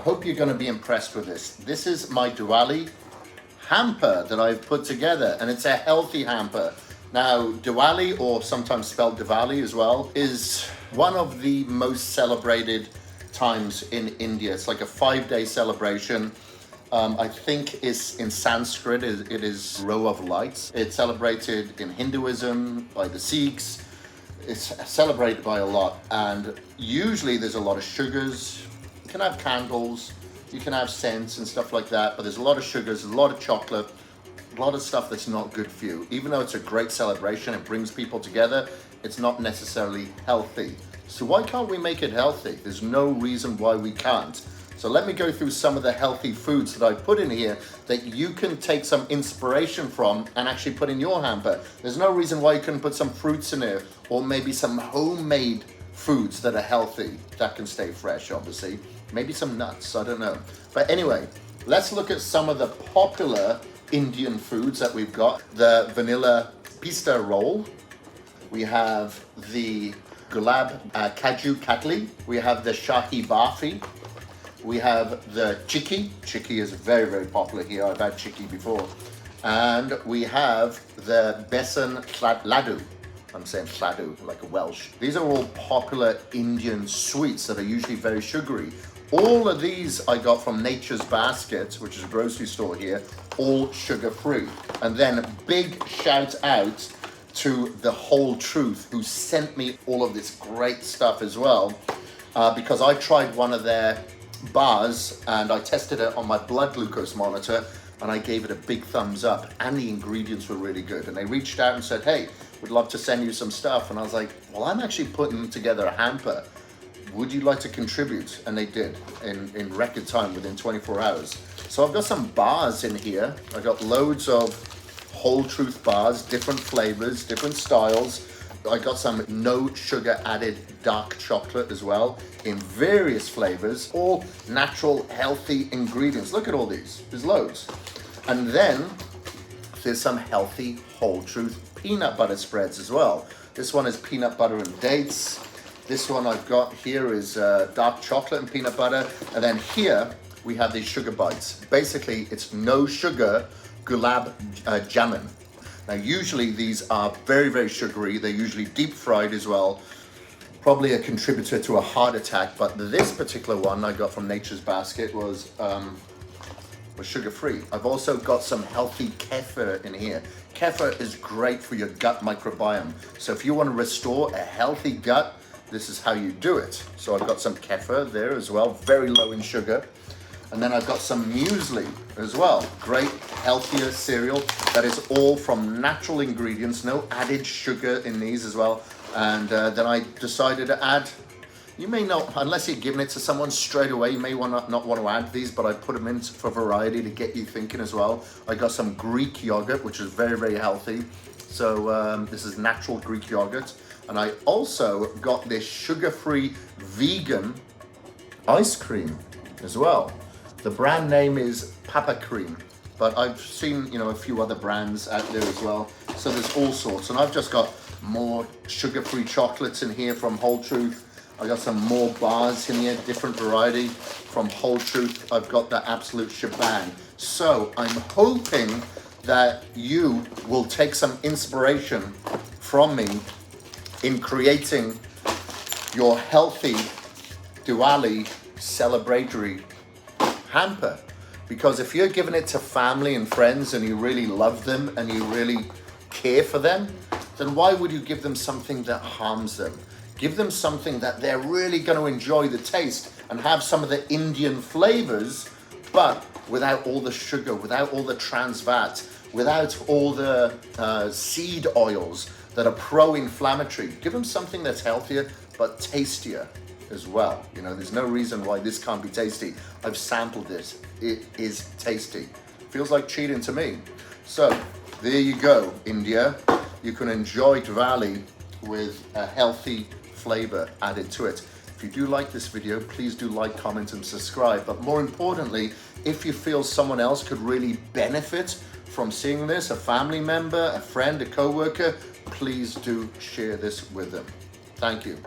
hope you're going to be impressed with this. This is my Diwali hamper that I've put together, and it's a healthy hamper. Now, Diwali, or sometimes spelled Diwali as well, is one of the most celebrated times in India. It's like a 5-day celebration. I think it's in Sanskrit, it is row of lights. It's celebrated in Hinduism by the Sikhs. It's celebrated by a lot, and usually there's a lot of sugars. You can have candles, you can have scents and stuff like that, but there's a lot of sugars, a lot of chocolate, a lot of stuff that's not good for you. Even though it's a great celebration, it brings people together, it's not necessarily healthy. So why can't we make it healthy? There's no reason why we can't. So let me go through some of the healthy foods that I put in here that you can take some inspiration from and actually put in your hamper. There's no reason why you couldn't put some fruits in there, or maybe some homemade foods that are healthy, that can stay fresh, obviously. Maybe some nuts, I don't know. But anyway, let's look at some of the popular Indian foods that we've got. The vanilla pista roll. We have the gulab kaju katli. We have the shahi barfi. We have the chikki. Chikki is very, very popular here. I've had chikki before. And we have the besan laddu. I'm saying laddu, like a Welsh. These are all popular Indian sweets that are usually very sugary. All of these I got from Nature's Basket, which is a grocery store here, all sugar-free. And then big shout out to the Whole Truth, who sent me all of this great stuff as well, because I tried one of their bars and I tested it on my blood glucose monitor, and I gave it a big thumbs up, and the ingredients were really good. And they reached out and said, hey, we'd love to send you some stuff. And I was like, well, I'm actually putting together a hamper. Would you like to contribute? And they did in record time, within 24 hours. So I've got some bars in here. I got loads of Whole Truth bars, different flavors, different styles. I got some no sugar added dark chocolate as well, in various flavors, all natural, healthy ingredients. Look at all these, there's loads. And then there's some healthy Whole Truth peanut butter spreads as well. This one is peanut butter and dates. This one I've got here is dark chocolate and peanut butter. And then here we have these sugar bites. Basically, it's no sugar gulab jamun. Now, usually these are very, very sugary. They're usually deep fried as well. Probably a contributor to a heart attack, but this particular one I got from Nature's Basket was sugar-free. I've also got some healthy kefir in here. Kefir is great for your gut microbiome. So if you want to restore a healthy gut, this is how you do it. So I've got some kefir there as well, very low in sugar. And then I've got some muesli as well. Great, healthier cereal that is all from natural ingredients, no added sugar in these as well. And then I decided to add, you may not, unless you're giving it to someone straight away, you may not want to add these, but I put them in for variety to get you thinking as well. I got some Greek yogurt, which is very, very healthy. So this is natural Greek yogurt. And I also got this sugar-free vegan ice cream as well. The brand name is Papa Cream, but I've seen, a few other brands out there as well. So there's all sorts. And I've just got more sugar-free chocolates in here from Whole Truth. I got some more bars in here, different variety from Whole Truth. I've got the absolute shebang. So I'm hoping that you will take some inspiration from me in creating your healthy Diwali celebratory hamper. Because if you're giving it to family and friends and you really love them and you really care for them, then why would you give them something that harms them? Give them something that they're really going to enjoy the taste and have some of the Indian flavors, but without all the sugar, without all the trans fat, without all the seed oils that are pro-inflammatory. Give them something that's healthier but tastier as well. There's no reason why this can't be tasty. I've sampled it. It is tasty. Feels like cheating to me. So there you go, India. You can enjoy Diwali with a healthy flavor added to it. If you do like this video, please do like, comment, and subscribe. But more importantly, if you feel someone else could really benefit from seeing this, a family member, a friend, a co-worker, please do share this with them. Thank you.